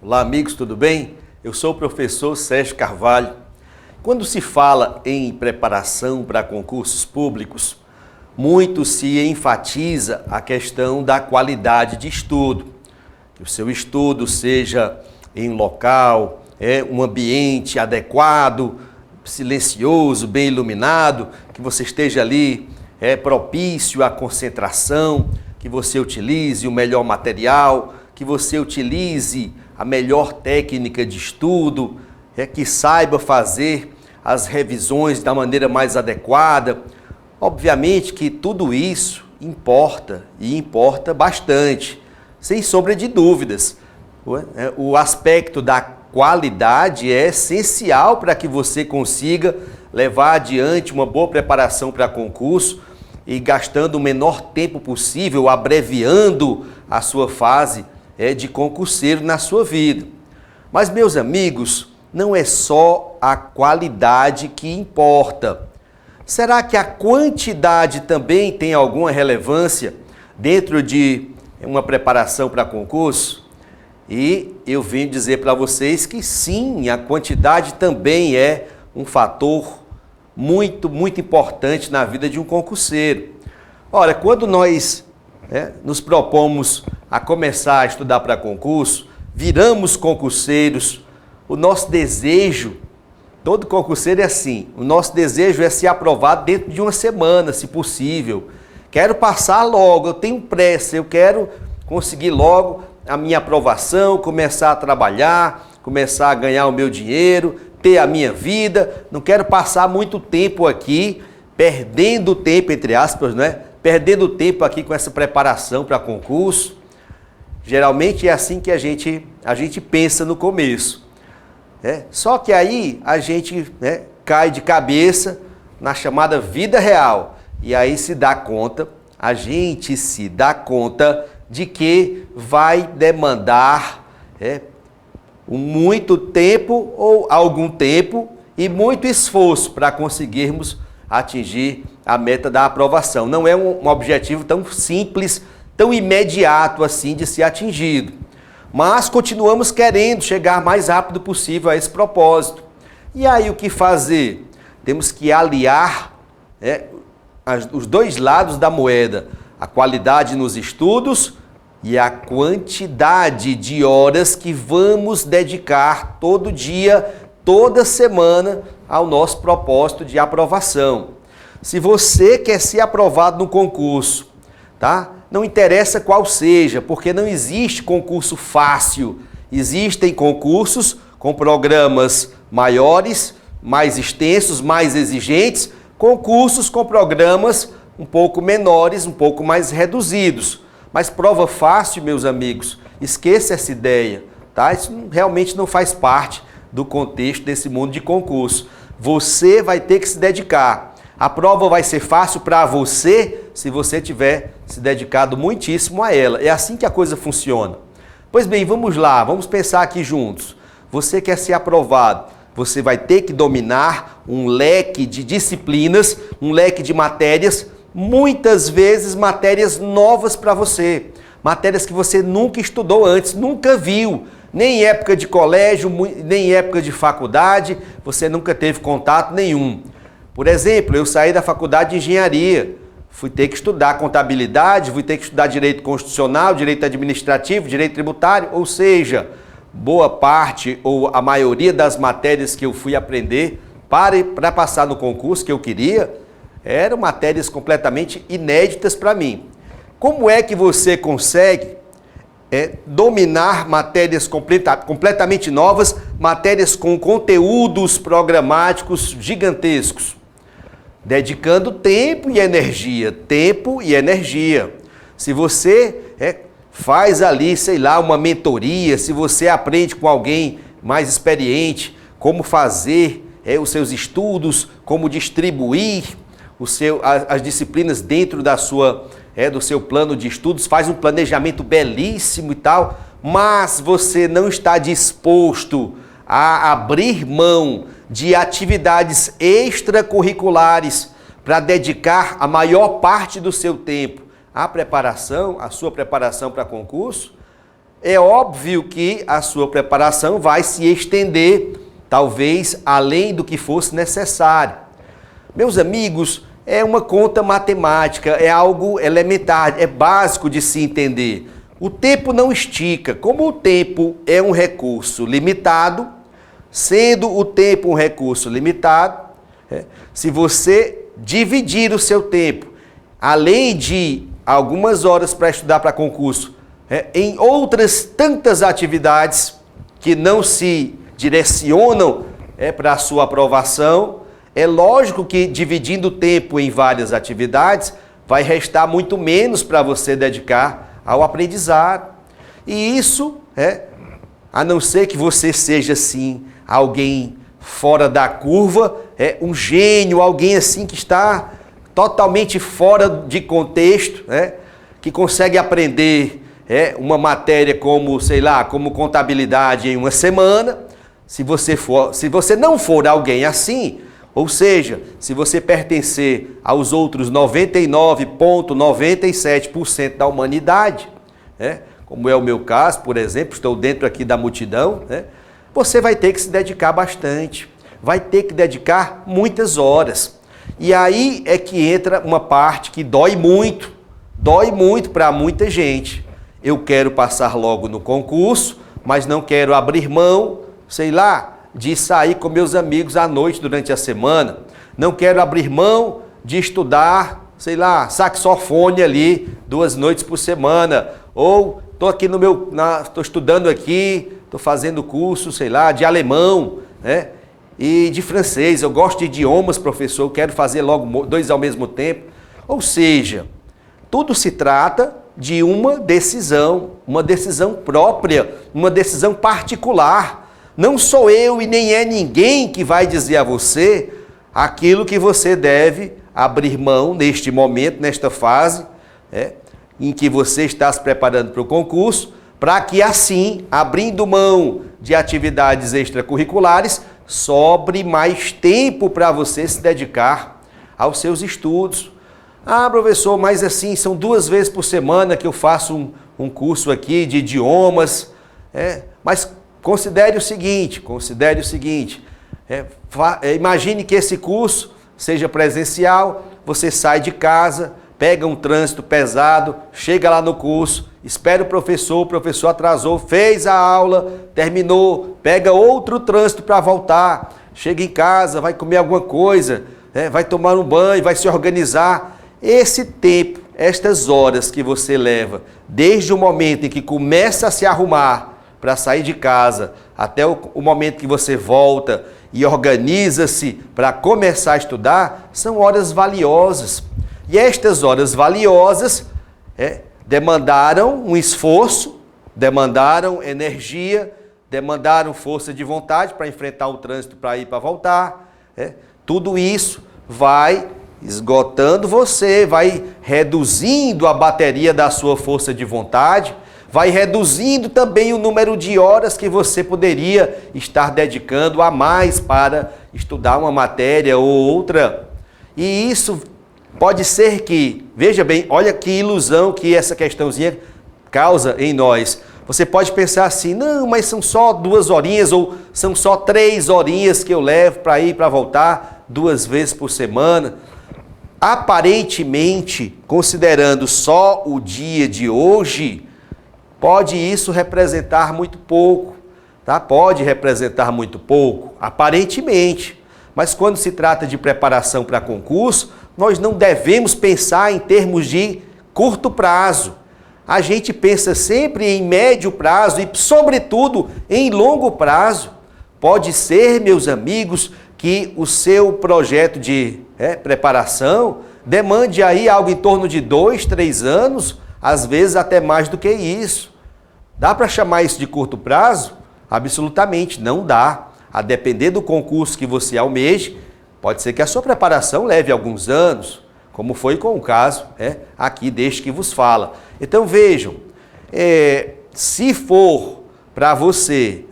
Olá amigos, tudo bem? Eu sou o professor Sérgio Carvalho. Quando se fala em preparação para concursos públicos, muito se enfatiza a questão da qualidade de estudo. Que o seu estudo seja em local, um ambiente adequado, silencioso, bem iluminado, que você esteja ali propício à concentração, que você utilize o melhor material, que você utilize a melhor técnica de estudo, que saiba fazer as revisões da maneira mais adequada. Obviamente que tudo isso importa e importa bastante, sem sombra de dúvidas. O aspecto da qualidade é essencial para que você consiga levar adiante uma boa preparação para concurso e gastando o menor tempo possível, abreviando a sua fase de concurseiro na sua vida. Mas, meus amigos, não é só a qualidade que importa. Será que a quantidade também tem alguma relevância dentro de uma preparação para concurso? E eu vim dizer para vocês que sim, a quantidade também é um fator muito importante na vida de um concurseiro. Ora, quando nós nos propomos a começar a estudar para concurso, viramos concurseiros, o nosso desejo, todo concurseiro é assim, o nosso desejo é ser aprovado dentro de uma semana, se possível. Quero passar logo, eu tenho pressa, eu quero conseguir logo a minha aprovação, começar a trabalhar, começar a ganhar o meu dinheiro, ter a minha vida, não quero passar muito tempo aqui, perdendo tempo, entre aspas, perdendo tempo aqui com essa preparação para concurso. Geralmente é assim que a gente pensa no começo. Só que aí a gente cai de cabeça na chamada vida real. E aí a gente se dá conta de que vai demandar muito tempo ou algum tempo e muito esforço para conseguirmos atingir a meta da aprovação. Não é um objetivo tão simples, tão imediato assim de ser atingido. Mas continuamos querendo chegar mais rápido possível a esse propósito. E aí o que fazer? Temos que aliar os dois lados da moeda, a qualidade nos estudos e a quantidade de horas que vamos dedicar todo dia, toda semana ao nosso propósito de aprovação. Se você quer ser aprovado no concurso, tá? Não interessa qual seja, porque não existe concurso fácil. Existem concursos com programas maiores, mais extensos, mais exigentes, concursos com programas um pouco menores, um pouco mais reduzidos. Mas prova fácil, meus amigos, esqueça essa ideia, tá? Isso realmente não faz parte do contexto desse mundo de concurso. Você vai ter que se dedicar. A prova vai ser fácil para você se você tiver se dedicado muitíssimo a ela. É assim que a coisa funciona. Pois bem, vamos lá, vamos pensar aqui juntos. Você quer ser aprovado, você vai ter que dominar um leque de disciplinas, um leque de matérias, muitas vezes matérias novas para você. Matérias que você nunca estudou antes, nunca viu. Nem em época de colégio, nem em época de faculdade, você nunca teve contato nenhum. Por exemplo, eu saí da faculdade de engenharia, fui ter que estudar contabilidade, fui ter que estudar direito constitucional, direito administrativo, direito tributário, ou seja, boa parte ou a maioria das matérias que eu fui aprender para passar no concurso que eu queria, eram matérias completamente inéditas para mim. Como é que você consegue dominar matérias completamente novas, matérias com conteúdos programáticos gigantescos? Dedicando tempo e energia, tempo e energia. Se você faz ali, sei lá, uma mentoria, se você aprende com alguém mais experiente como fazer os seus estudos, como distribuir as disciplinas dentro do seu plano de estudos, faz um planejamento belíssimo e tal, mas você não está disposto a abrir mão de atividades extracurriculares para dedicar a maior parte do seu tempo à preparação, à sua preparação para concurso, é óbvio que a sua preparação vai se estender, talvez além do que fosse necessário. Meus amigos, é uma conta matemática, é algo elementar, é básico de se entender. O tempo não estica. Como o tempo é um recurso limitado, sendo o tempo um recurso limitado, se você dividir o seu tempo, além de algumas horas para estudar para concurso, em outras tantas atividades que não se direcionam para a sua aprovação, é lógico que dividindo o tempo em várias atividades, vai restar muito menos para você dedicar ao aprendizado. E isso, a não ser que você seja assim, alguém fora da curva, um gênio, alguém assim que está totalmente fora de contexto, que consegue aprender uma matéria como, sei lá, como contabilidade em uma semana. Se você não for alguém assim, ou seja, se você pertencer aos outros 99,97% da humanidade, como é o meu caso, por exemplo, estou dentro aqui da multidão, você vai ter que se dedicar bastante, vai ter que dedicar muitas horas. E aí é que entra uma parte que dói muito para muita gente. Eu quero passar logo no concurso, mas não quero abrir mão, sei lá, de sair com meus amigos à noite durante a semana. Não quero abrir mão de estudar, sei lá, saxofone ali 2 noites por semana. Ou estou aqui estou estudando aqui, estou fazendo curso, sei lá, de alemão, e de francês. Eu gosto de idiomas, professor, eu quero fazer logo 2 ao mesmo tempo. Ou seja, tudo se trata de uma decisão própria, uma decisão particular. Não sou eu e nem é ninguém que vai dizer a você aquilo que você deve abrir mão neste momento, nesta fase, em que você está se preparando para o concurso, para que assim, abrindo mão de atividades extracurriculares, sobre mais tempo para você se dedicar aos seus estudos. Ah, professor, mas assim, são 2 vezes por semana que eu faço um curso aqui de idiomas, mas considere o seguinte, imagine que esse curso seja presencial, você sai de casa, pega um trânsito pesado, chega lá no curso, espera o professor atrasou, fez a aula, terminou, pega outro trânsito para voltar, chega em casa, vai comer alguma coisa, vai tomar um banho, vai se organizar. Esse tempo, estas horas que você leva, desde o momento em que começa a se arrumar para sair de casa, até o momento que você volta e organiza-se para começar a estudar, são horas valiosas. E estas horas valiosas demandaram um esforço, demandaram energia, demandaram força de vontade para enfrentar o trânsito, para ir, para voltar. Tudo isso vai esgotando você, vai reduzindo a bateria da sua força de vontade, vai reduzindo também o número de horas que você poderia estar dedicando a mais para estudar uma matéria ou outra. E isso pode ser que, veja bem, olha que ilusão que essa questãozinha causa em nós. Você pode pensar assim, não, mas são só 2 horinhas ou são só 3 horinhas que eu levo para ir e para voltar 2 vezes por semana. Aparentemente, considerando só o dia de hoje, pode isso representar muito pouco, tá? Pode representar muito pouco, aparentemente. Mas quando se trata de preparação para concurso, nós não devemos pensar em termos de curto prazo. A gente pensa sempre em médio prazo e, sobretudo, em longo prazo. Pode ser, meus amigos, que o seu projeto de preparação demande aí algo em torno de 2, 3 anos, às vezes até mais do que isso. Dá para chamar isso de curto prazo? Absolutamente, não dá. A depender do concurso que você almeje, pode ser que a sua preparação leve alguns anos, como foi com o caso aqui deste que vos fala. Então vejam, se for para você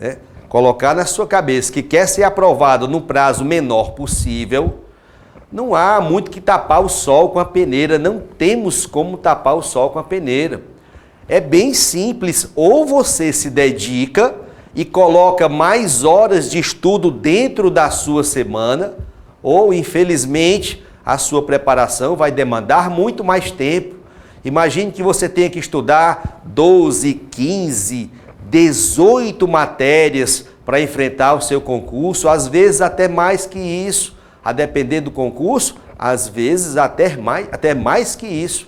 colocar na sua cabeça que quer ser aprovado no prazo menor possível, não há muito que tapar o sol com a peneira, não temos como tapar o sol com a peneira. É bem simples, ou você se dedica e coloca mais horas de estudo dentro da sua semana, ou infelizmente a sua preparação vai demandar muito mais tempo. Imagine que você tenha que estudar 12, 15, 18 matérias para enfrentar o seu concurso, às vezes até mais que isso, a depender do concurso, às vezes até mais que isso.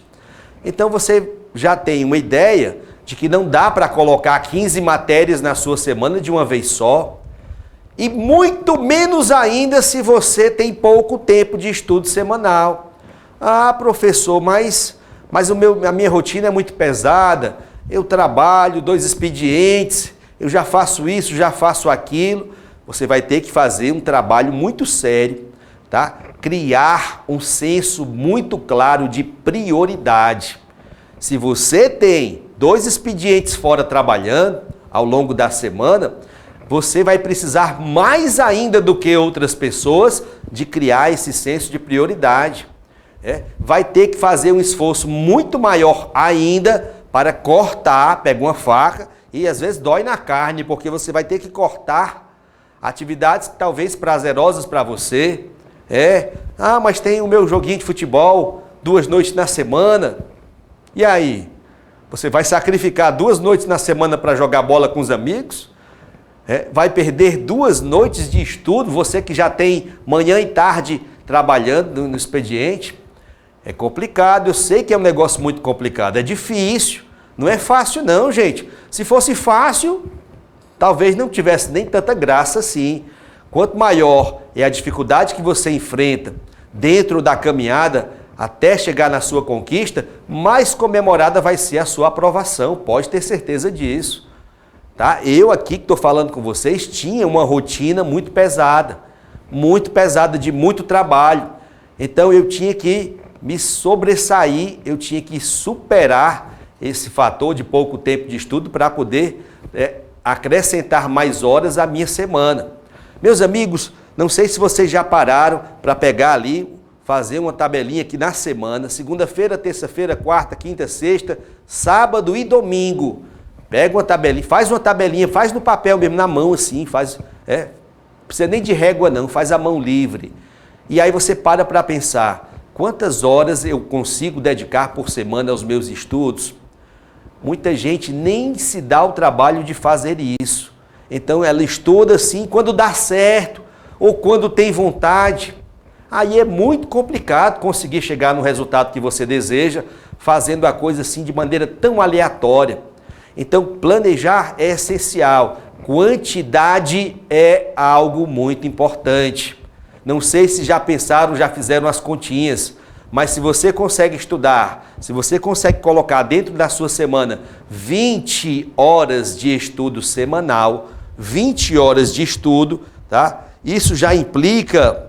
Então você já tem uma ideia de que não dá para colocar 15 matérias na sua semana de uma vez só. E muito menos ainda se você tem pouco tempo de estudo semanal. Ah, professor, mas a minha rotina é muito pesada. Eu trabalho 2 expedientes, eu já faço isso, já faço aquilo. Você vai ter que fazer um trabalho muito sério, tá? Criar um senso muito claro de prioridade. Se você tem 2 expedientes fora trabalhando ao longo da semana, você vai precisar mais ainda do que outras pessoas de criar esse senso de prioridade. Vai ter que fazer um esforço muito maior ainda para cortar, pega uma faca e às vezes dói na carne, porque você vai ter que cortar atividades talvez prazerosas para você. Mas tem o meu joguinho de futebol 2 noites na semana. E aí? Você vai sacrificar 2 noites na semana para jogar bola com os amigos? Vai perder 2 noites de estudo, você que já tem manhã e tarde trabalhando no expediente? É complicado, eu sei que é um negócio muito complicado, é difícil, não é fácil não, gente. Se fosse fácil, talvez não tivesse nem tanta graça assim. Quanto maior é a dificuldade que você enfrenta dentro da caminhada até chegar na sua conquista, mais comemorada vai ser a sua aprovação, pode ter certeza disso. Tá? Eu aqui que estou falando com vocês tinha uma rotina muito pesada de muito trabalho. Então eu tinha que me sobressair, eu tinha que superar esse fator de pouco tempo de estudo para poder acrescentar mais horas à minha semana. Meus amigos, não sei se vocês já pararam para pegar ali, fazer uma tabelinha aqui na semana, segunda-feira, terça-feira, quarta, quinta, sexta, sábado e domingo. Pega uma tabelinha, faz no papel mesmo, na mão assim, não precisa nem de régua não, faz a mão livre. E aí você para pensar, quantas horas eu consigo dedicar por semana aos meus estudos? Muita gente nem se dá o trabalho de fazer isso. Então ela estuda assim quando dá certo, ou quando tem vontade. Aí é muito complicado conseguir chegar no resultado que você deseja, fazendo a coisa assim de maneira tão aleatória. Então, planejar é essencial. Quantidade é algo muito importante. Não sei se já pensaram, já fizeram as continhas, mas se você consegue estudar, se você consegue colocar dentro da sua semana 20 horas de estudo semanal, 20 horas de estudo, tá? Isso já implica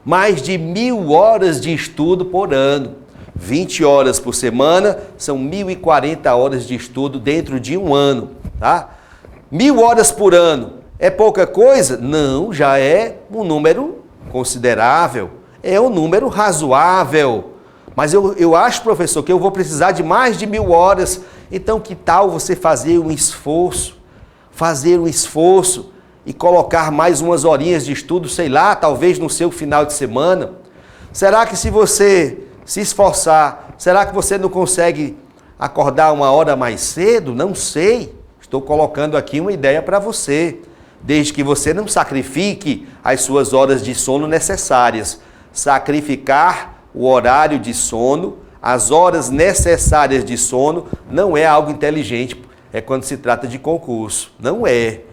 mais de 1.000 horas de estudo por ano. 20 horas por semana são 1.040 horas de estudo dentro de um ano, tá? 1.000 horas por ano é pouca coisa? Não, já é um número considerável, é um número razoável. Mas eu acho, professor, que eu vou precisar de mais de 1.000 horas. Então, que tal você fazer um esforço e colocar mais umas horinhas de estudo, sei lá, talvez no seu final de semana? Será que se você se esforçar, será que você não consegue acordar 1 hora mais cedo? Não sei. Estou colocando aqui uma ideia para você. Desde que você não sacrifique as suas horas de sono necessárias. Sacrificar o horário de sono, as horas necessárias de sono, não é algo inteligente. É quando se trata de concurso. Não é,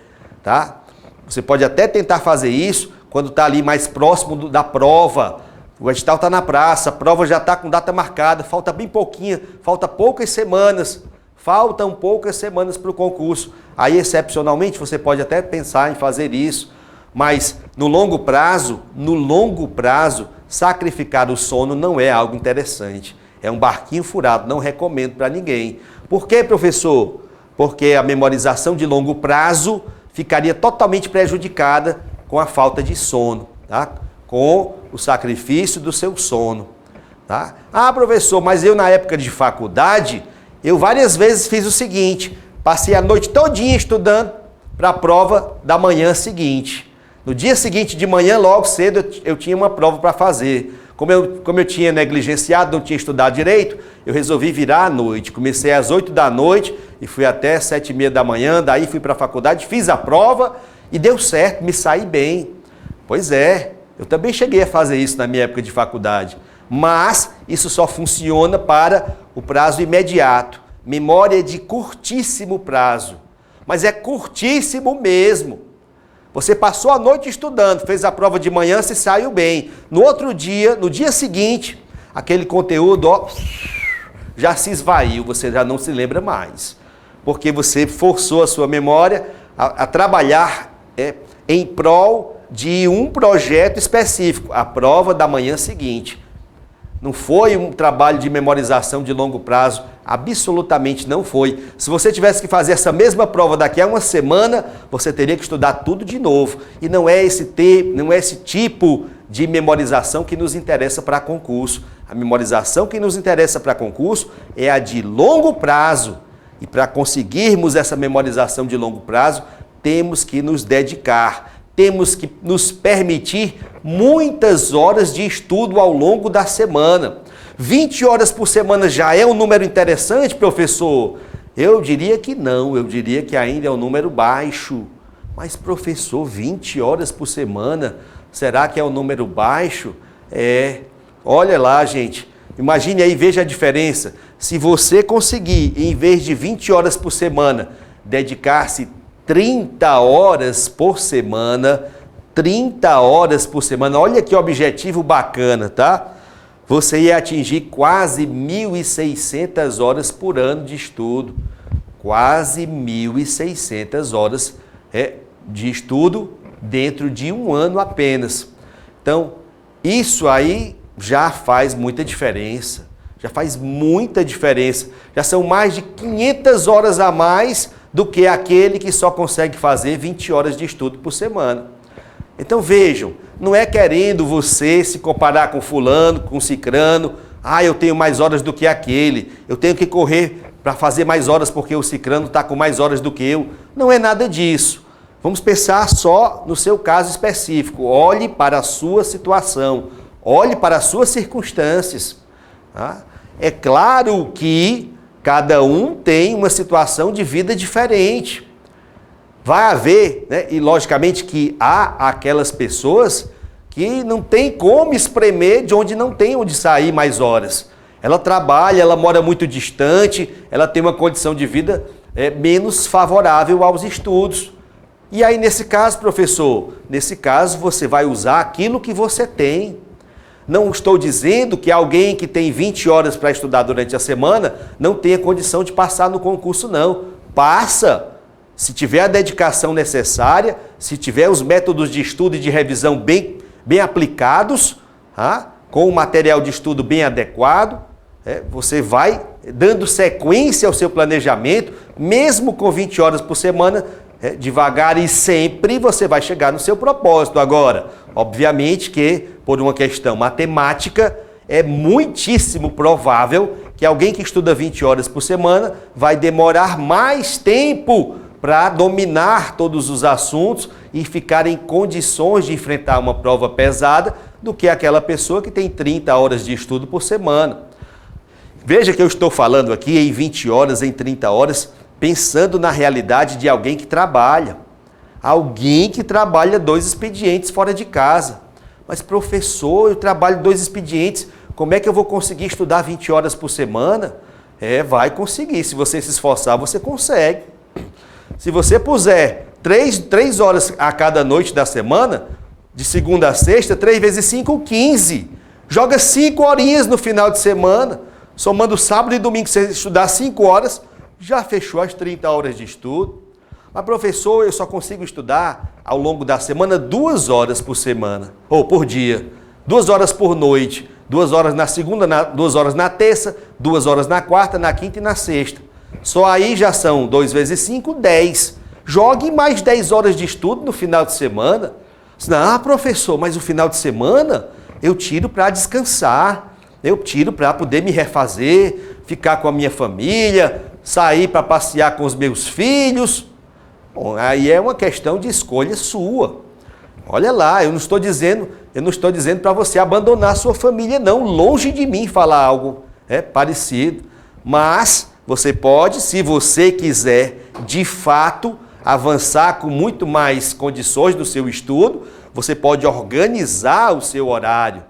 tá? Você pode até tentar fazer isso quando está ali mais próximo da prova. O edital está na praça, a prova já está com data marcada, falta bem pouquinho, faltam poucas semanas para o concurso. Aí, excepcionalmente, você pode até pensar em fazer isso, mas no longo prazo, sacrificar o sono não é algo interessante. É um barquinho furado, não recomendo para ninguém. Por quê, professor? Porque a memorização de longo prazo ficaria totalmente prejudicada com a falta de sono, tá? Com o sacrifício do seu sono, tá? Ah, professor, mas eu na época de faculdade, Eu várias vezes fiz o seguinte, passei a noite todinha estudando para a prova da manhã seguinte. No dia seguinte de manhã, logo cedo, eu tinha uma prova para fazer. Como eu tinha negligenciado, não tinha estudado direito, eu resolvi virar à noite. Comecei às 8 da noite e fui até 7h30 da manhã, daí fui para a faculdade, fiz a prova e deu certo, me saí bem. Pois é, eu também cheguei a fazer isso na minha época de faculdade. Mas isso só funciona para o prazo imediato. Memória de curtíssimo prazo. Mas é curtíssimo mesmo. Você passou a noite estudando, fez a prova de manhã, se saiu bem. No outro dia, no dia seguinte, aquele conteúdo já se esvaiu, você já não se lembra mais. Porque você forçou a sua memória a trabalhar em prol de um projeto específico, a prova da manhã seguinte. Não foi um trabalho de memorização de longo prazo, absolutamente não foi. Se você tivesse que fazer essa mesma prova daqui a uma semana, você teria que estudar tudo de novo. E não é esse tipo de memorização que nos interessa para concurso. A memorização que nos interessa para concurso é a de longo prazo. E para conseguirmos essa memorização de longo prazo, temos que nos dedicar. Temos que nos permitir muitas horas de estudo ao longo da semana. 20 horas por semana já é um número interessante, professor? Eu diria que não, eu diria que ainda é um número baixo. Mas, professor, 20 horas por semana, será que é um número baixo? Olha lá, gente, imagine aí, veja a diferença. Se você conseguir, em vez de 20 horas por semana, dedicar-se 30 horas por semana, 30 horas por semana, olha que objetivo bacana, tá? Você ia atingir quase 1.600 horas por ano de estudo. Quase 1.600 horas de estudo dentro de um ano apenas. Então, isso aí já faz muita diferença. Já faz muita diferença. Já são mais de 500 horas a mais do que aquele que só consegue fazer 20 horas de estudo por semana. Então vejam, não é querendo você se comparar com fulano, com cicrano, eu tenho mais horas do que aquele, eu tenho que correr para fazer mais horas porque o cicrano está com mais horas do que eu. Não é nada disso. Vamos pensar só no seu caso específico. Olhe para a sua situação, olhe para as suas circunstâncias. Tá? É claro que cada um tem uma situação de vida diferente. Vai haver, e logicamente que há aquelas pessoas que não tem como espremer de onde não tem onde sair mais horas. Ela trabalha, ela mora muito distante, ela tem uma condição de vida menos favorável aos estudos. E aí, nesse caso, professor, nesse caso você vai usar aquilo que você tem. Não estou dizendo que alguém que tem 20 horas para estudar durante a semana não tenha condição de passar no concurso, não. Passa, se tiver a dedicação necessária, se tiver os métodos de estudo e de revisão bem aplicados, com o material de estudo bem adequado, você vai dando sequência ao seu planejamento, mesmo com 20 horas por semana, devagar e sempre você vai chegar no seu propósito. Agora, obviamente que, por uma questão matemática, é muitíssimo provável que alguém que estuda 20 horas por semana vai demorar mais tempo para dominar todos os assuntos e ficar em condições de enfrentar uma prova pesada do que aquela pessoa que tem 30 horas de estudo por semana. Veja que eu estou falando aqui em 20 horas, em 30 horas, pensando na realidade de alguém que trabalha. Alguém que trabalha 2 expedientes fora de casa. Mas, professor, eu trabalho 2 expedientes, como é que eu vou conseguir estudar 20 horas por semana? Vai conseguir. Se você se esforçar, você consegue. Se você puser 3 horas a cada noite da semana, de segunda a sexta, 3 vezes 5, 15. Joga 5 horinhas no final de semana. Somando sábado e domingo, se você estudar 5 horas, já fechou as 30 horas de estudo. Mas, professor, eu só consigo estudar ao longo da semana 2 horas por semana, ou por dia. 2 horas por noite, 2 horas na segunda, 2 horas na terça, 2 horas na quarta, na quinta e na sexta. Só aí já são 2 vezes 5, 10. Jogue mais 10 horas de estudo no final de semana. Professor, mas o final de semana eu tiro para descansar. Eu tiro para poder me refazer, ficar com a minha família, sair para passear com os meus filhos. Bom, aí é uma questão de escolha sua. Olha lá, eu não estou dizendo para você abandonar a sua família, não. Longe de mim falar algo parecido. Mas você pode, se você quiser, de fato, avançar com muito mais condições do seu estudo, você pode organizar o seu horário.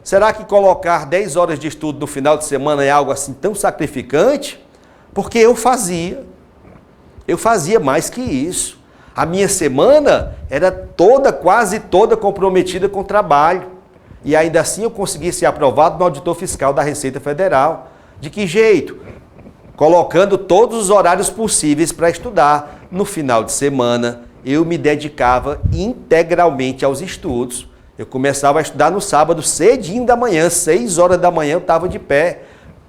Será que colocar 10 horas de estudo no final de semana é algo assim tão sacrificante? Porque eu fazia mais que isso. A minha semana era quase toda comprometida com trabalho. E ainda assim eu consegui ser aprovado no auditor fiscal da Receita Federal. De que jeito? Colocando todos os horários possíveis para estudar. No final de semana, eu me dedicava integralmente aos estudos. Eu começava a estudar no sábado, cedinho da manhã, 6 horas da manhã eu estava de pé,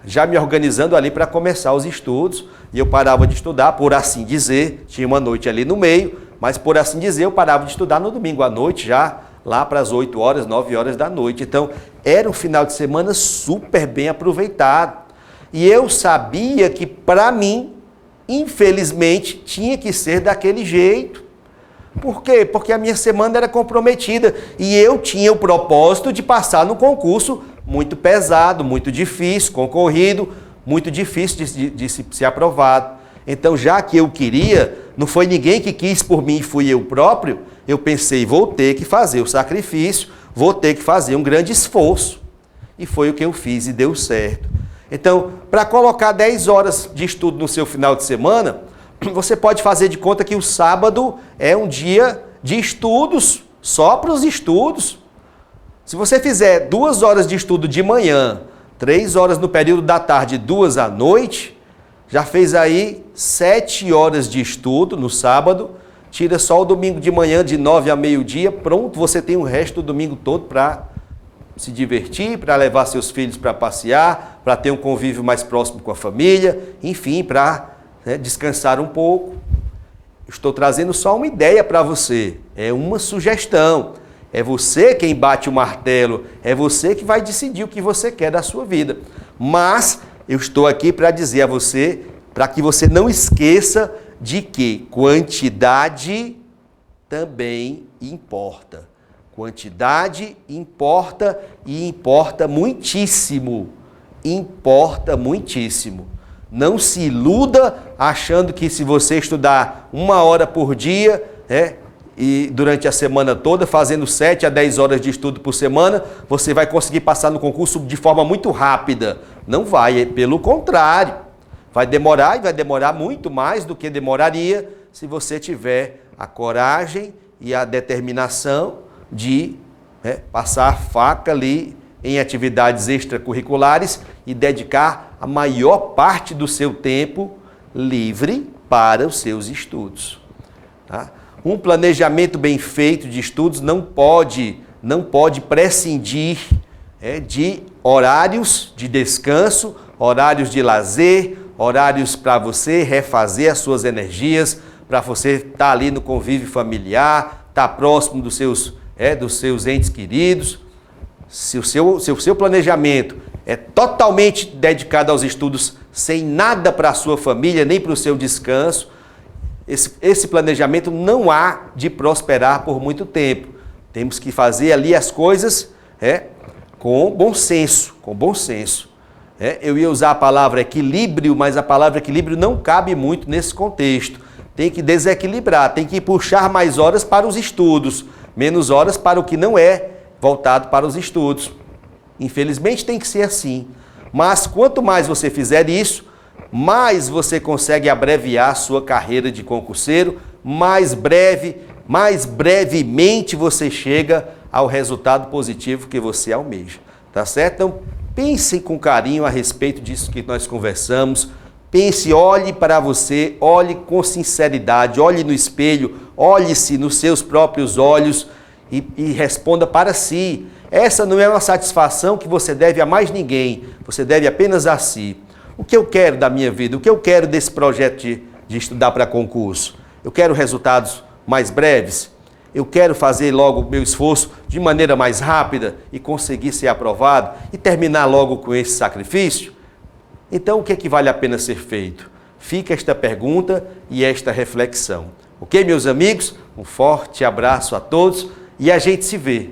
já me organizando ali para começar os estudos. E eu parava de estudar, por assim dizer, tinha uma noite ali no meio, mas por assim dizer, eu parava de estudar no domingo à noite, já lá para as 8 horas, 9 horas da noite. Então, era um final de semana super bem aproveitado. E eu sabia que, para mim, infelizmente, tinha que ser daquele jeito. Por quê? Porque a minha semana era comprometida e eu tinha o propósito de passar no concurso muito pesado, muito difícil, concorrido, muito difícil de ser aprovado. Então, já que eu queria, não foi ninguém que quis por mim, fui eu próprio, eu pensei, vou ter que fazer o sacrifício, vou ter que fazer um grande esforço. E foi o que eu fiz e deu certo. Então, para colocar 10 horas de estudo no seu final de semana, você pode fazer de conta que o sábado é um dia de estudos, só para os estudos. Se você fizer 2 horas de estudo de manhã, 3 horas no período da tarde, 2 à noite, já fez aí 7 horas de estudo no sábado, tira só o domingo de manhã, de 9 a meio-dia, pronto, você tem o resto do domingo todo para se divertir, para levar seus filhos para passear, para ter um convívio mais próximo com a família, enfim, para descansar um pouco. Estou trazendo só uma ideia para você, é uma sugestão. É você quem bate o martelo, é você que vai decidir o que você quer da sua vida. Mas eu estou aqui para dizer a você, para que você não esqueça de que quantidade também importa. Quantidade importa e importa muitíssimo. Importa muitíssimo. Não se iluda achando que se você estudar 1 hora por dia, e durante a semana toda, fazendo 7 a 10 horas de estudo por semana, você vai conseguir passar no concurso de forma muito rápida. Não vai, pelo contrário. Vai demorar e vai demorar muito mais do que demoraria se você tiver a coragem e a determinação de passar a faca ali em atividades extracurriculares e dedicar a maior parte do seu tempo livre para os seus estudos. Tá? Um planejamento bem feito de estudos não pode prescindir de horários de descanso, horários de lazer, horários para você refazer as suas energias, para você estar ali no convívio familiar, estar próximo dos seus entes queridos. Se o seu planejamento é totalmente dedicado aos estudos, sem nada para a sua família, nem para o seu descanso, esse planejamento não há de prosperar por muito tempo. Temos que fazer ali as coisas com bom senso, Eu ia usar a palavra equilíbrio, mas a palavra equilíbrio não cabe muito nesse contexto. Tem que desequilibrar, tem que puxar mais horas para os estudos, menos horas para o que não é voltado para os estudos. Infelizmente tem que ser assim. Mas quanto mais você fizer isso, mais você consegue abreviar a sua carreira de concurseiro, mais brevemente você chega ao resultado positivo que você almeja. Tá certo? Então, pense com carinho a respeito disso que nós conversamos. Pense, olhe para você, olhe com sinceridade, olhe no espelho, olhe-se nos seus próprios olhos e responda para si. Essa não é uma satisfação que você deve a mais ninguém, você deve apenas a si. O que eu quero da minha vida? O que eu quero desse projeto de estudar para concurso? Eu quero resultados mais breves? Eu quero fazer logo o meu esforço de maneira mais rápida e conseguir ser aprovado e terminar logo com esse sacrifício? Então, o que é que vale a pena ser feito? Fica esta pergunta e esta reflexão. Ok, meus amigos? Um forte abraço a todos e a gente se vê